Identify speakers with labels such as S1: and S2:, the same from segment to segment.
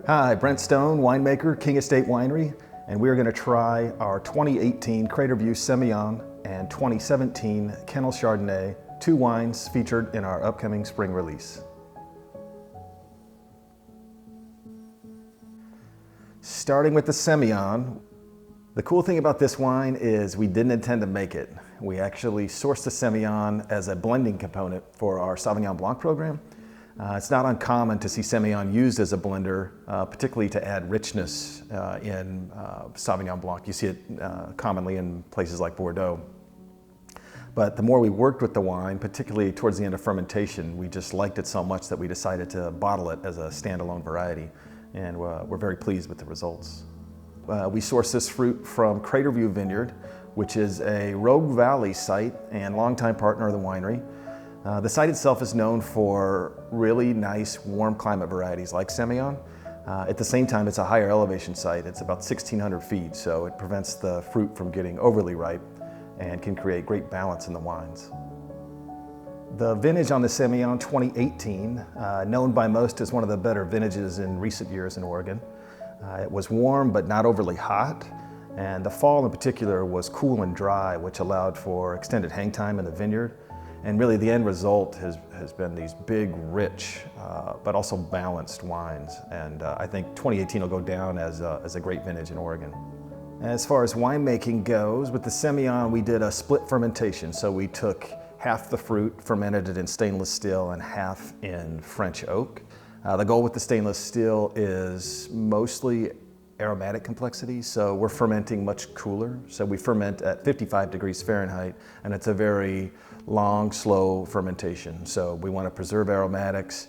S1: Hi, Brent Stone, winemaker, King Estate Winery, and we're going to try our 2018 Crater View Semillon and 2017 Kennel Chardonnay, two wines featured in our upcoming spring release. Starting with the Semillon, the cool thing about this wine is we didn't intend to make it. We actually sourced the Semillon as a blending component for our Sauvignon Blanc program. It's not uncommon to see Semillon used as a blender, particularly to add richness in Sauvignon Blanc. You see it commonly in places like Bordeaux. But the more we worked with the wine, particularly towards the end of fermentation, we just liked it so much that we decided to bottle it as a standalone variety. And we're very pleased with the results. We source this fruit from Crater View Vineyard, which is a Rogue Valley site and longtime partner of the winery. The site itself is known for really nice warm climate varieties like Semillon. At the same time, it's a higher elevation site. It's about 1,600 feet, so it prevents the fruit from getting overly ripe and can create great balance in the wines. The vintage on the Semillon 2018, known by most as one of the better vintages in recent years in Oregon. It was warm but not overly hot, and the fall in particular was cool and dry, which allowed for extended hang time in the vineyard. And really the end result has been these big, rich, but also balanced wines. And I think 2018 will go down as a great vintage in Oregon. As far as winemaking goes, with the Semillon we did a split fermentation. So we took half the fruit, fermented it in stainless steel, and half in French oak. The goal with the stainless steel is mostly aromatic complexity, so we're fermenting much cooler. So we ferment at 55 degrees Fahrenheit, and it's a very long, slow fermentation. So we want to preserve aromatics.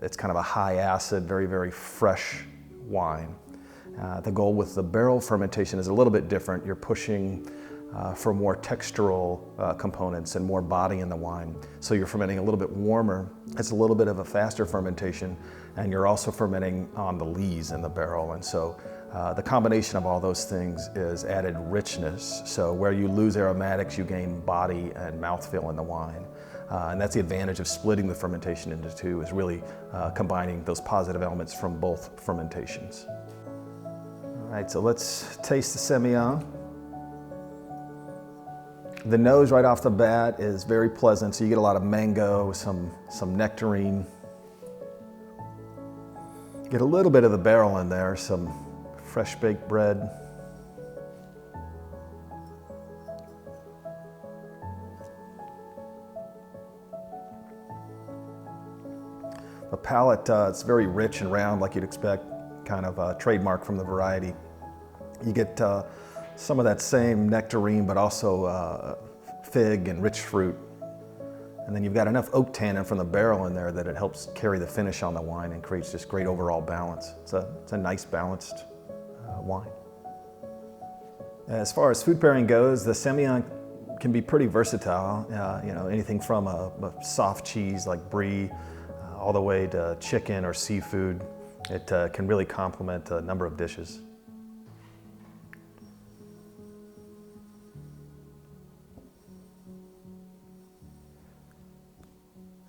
S1: It's kind of a high acid, very, very fresh wine. The goal with the barrel fermentation is a little bit different. You're pushing for more textural components and more body in the wine. So you're fermenting a little bit warmer. It's a little bit of a faster fermentation, and you're also fermenting on the lees in the barrel. And so the combination of all those things is added richness. So where you lose aromatics, you gain body and mouthfeel in the wine. And that's the advantage of splitting the fermentation into two, is really combining those positive elements from both fermentations. All right, so let's taste the Semillon. The nose right off the bat is very pleasant, so you get a lot of mango, some nectarine. Get a little bit of the barrel in there, some fresh baked bread. The palate, it's very rich and round like you'd expect, kind of a trademark from the variety. You get some of that same nectarine, but also fig and rich fruit. And then you've got enough oak tannin from the barrel in there that it helps carry the finish on the wine and creates just great overall balance. It's a nice balanced wine. As far as food pairing goes, the Semillon can be pretty versatile. You know, anything from a soft cheese like brie all the way to chicken or seafood. It can really complement a number of dishes.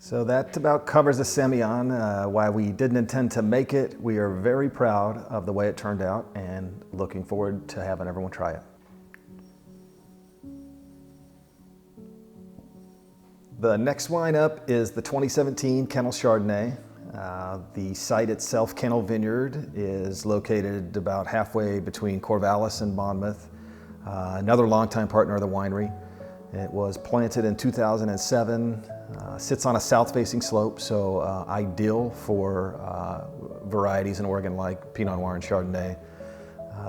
S1: So that about covers the Semillon. While we didn't intend to make it, we are very proud of the way it turned out and looking forward to having everyone try it. The next wine up is the 2017 Kennel Chardonnay. The site itself, Kennel Vineyard, is located about halfway between Corvallis and Monmouth. Another longtime partner of the winery. It was planted in 2007, sits on a south-facing slope, so ideal for varieties in Oregon like Pinot Noir and Chardonnay.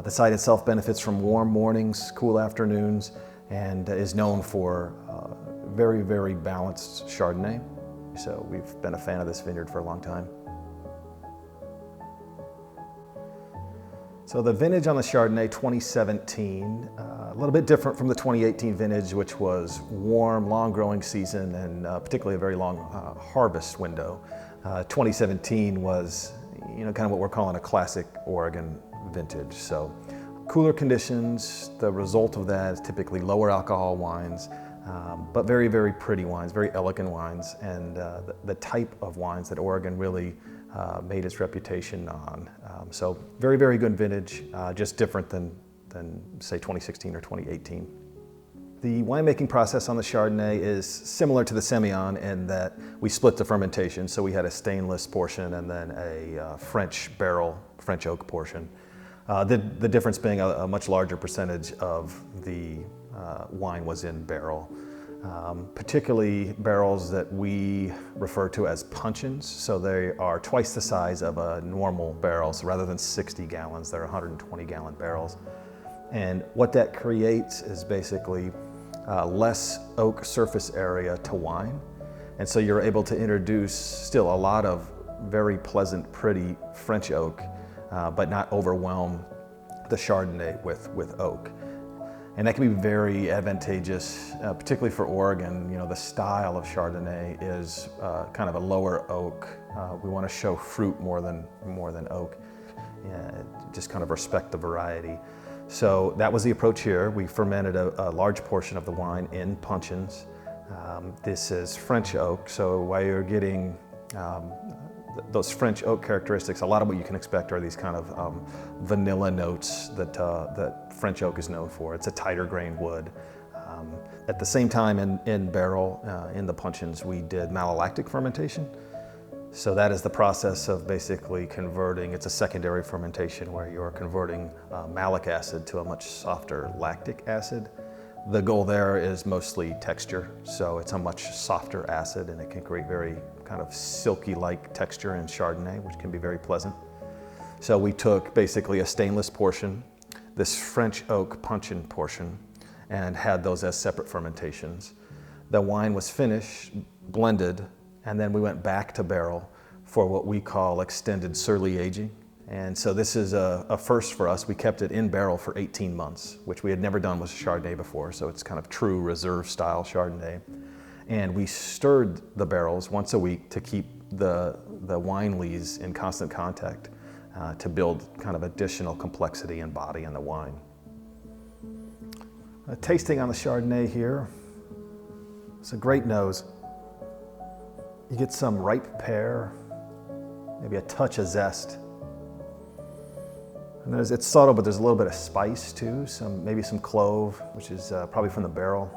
S1: The site itself benefits from warm mornings, cool afternoons, and is known for very, very balanced Chardonnay. So we've been a fan of this vineyard for a long time. So the vintage on the Chardonnay 2017, a little bit different from the 2018 vintage, which was warm, long growing season, and particularly a very long harvest window. 2017 was, you know, kind of what we're calling a classic Oregon vintage. So cooler conditions, the result of that is typically lower alcohol wines, but very, very pretty wines, very elegant wines, and the type of wines that Oregon really made its reputation on. So very, very good vintage, just different than say 2016 or 2018. The winemaking process on the Chardonnay is similar to the Semillon in that we split the fermentation. So we had a stainless portion and then a French barrel, French oak portion. The difference being a much larger percentage of the wine was in barrel. Particularly barrels that we refer to as puncheons. So they are twice the size of a normal barrel. So rather than 60 gallons, they're 120 gallon barrels. And what that creates is basically less oak surface area to wine. And so you're able to introduce still a lot of very pleasant, pretty French oak, but not overwhelm the Chardonnay with oak. And that can be very advantageous, particularly for Oregon. You know, the style of Chardonnay is kind of a lower oak. We want to show fruit more than oak. Just kind of respect the variety. So that was the approach here. We fermented a large portion of the wine in puncheons. This is French oak, so while you're getting those French oak characteristics, a lot of what you can expect are these kind of vanilla notes that French oak is known for. It's a tighter grained wood. At the same time in barrel, in the puncheons, we did malolactic fermentation. So that is the process of basically converting, it's a secondary fermentation where you're converting malic acid to a much softer lactic acid. The goal there is mostly texture, so it's a much softer acid and it can create very kind of silky-like texture in Chardonnay, which can be very pleasant. So we took basically a stainless portion, this French oak puncheon portion, and had those as separate fermentations. The wine was finished, blended, and then we went back to barrel for what we call extended surly aging. And so this is a first for us. We kept it in barrel for 18 months, which we had never done with Chardonnay before. So it's kind of true reserve style Chardonnay. And we stirred the barrels once a week to keep the wine lees in constant contact to build kind of additional complexity and body in the wine. Tasting on the Chardonnay here. It's a great nose. You get some ripe pear, maybe a touch of zest. And it's subtle, but there's a little bit of spice too, maybe some clove, which is probably from the barrel.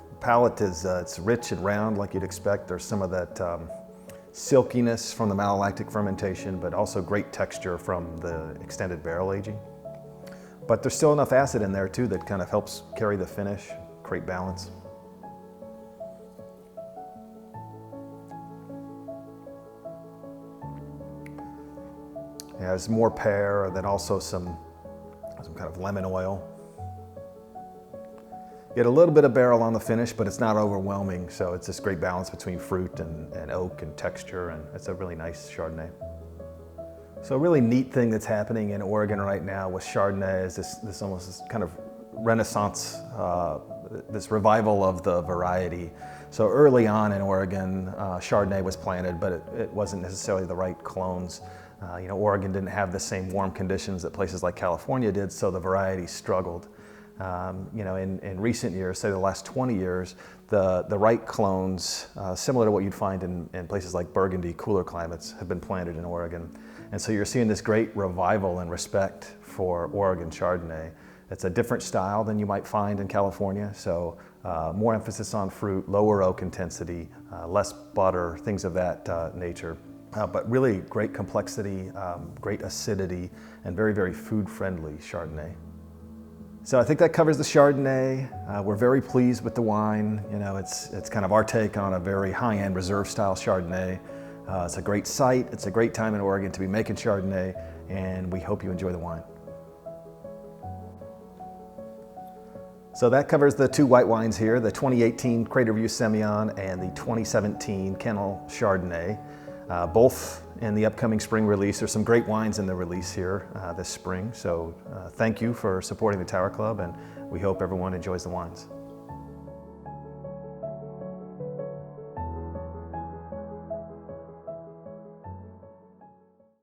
S1: The palate is it's rich and round like you'd expect. There's some of that silkiness from the malolactic fermentation, but also great texture from the extended barrel aging. But there's still enough acid in there too that kind of helps carry the finish, create balance. Yeah, there's more pear and then also some kind of lemon oil. Get a little bit of barrel on the finish, but it's not overwhelming. So it's this great balance between fruit and oak and texture, and it's a really nice Chardonnay. So a really neat thing that's happening in Oregon right now with Chardonnay is this almost this kind of renaissance, this revival of the variety. So early on in Oregon, Chardonnay was planted, but it wasn't necessarily the right clones. You know, Oregon didn't have the same warm conditions that places like California did, so the variety struggled. You know, in recent years, say the last 20 years, the right clones, similar to what you'd find in places like Burgundy, cooler climates, have been planted in Oregon. And so you're seeing this great revival and respect for Oregon Chardonnay. It's a different style than you might find in California, so more emphasis on fruit, lower oak intensity, less butter, things of that nature. But really great complexity, great acidity, and very, very food-friendly Chardonnay. So I think that covers the Chardonnay. We're very pleased with the wine. You know, it's kind of our take on a very high-end reserve-style Chardonnay. It's a great site. It's a great time in Oregon to be making Chardonnay, and we hope you enjoy the wine. So that covers the two white wines here, the 2018 Crater View Semillon and the 2017 Kennel Chardonnay. Both in the upcoming spring release. There's some great wines in the release here this spring. So thank you for supporting the Tower Club, and we hope everyone enjoys the wines.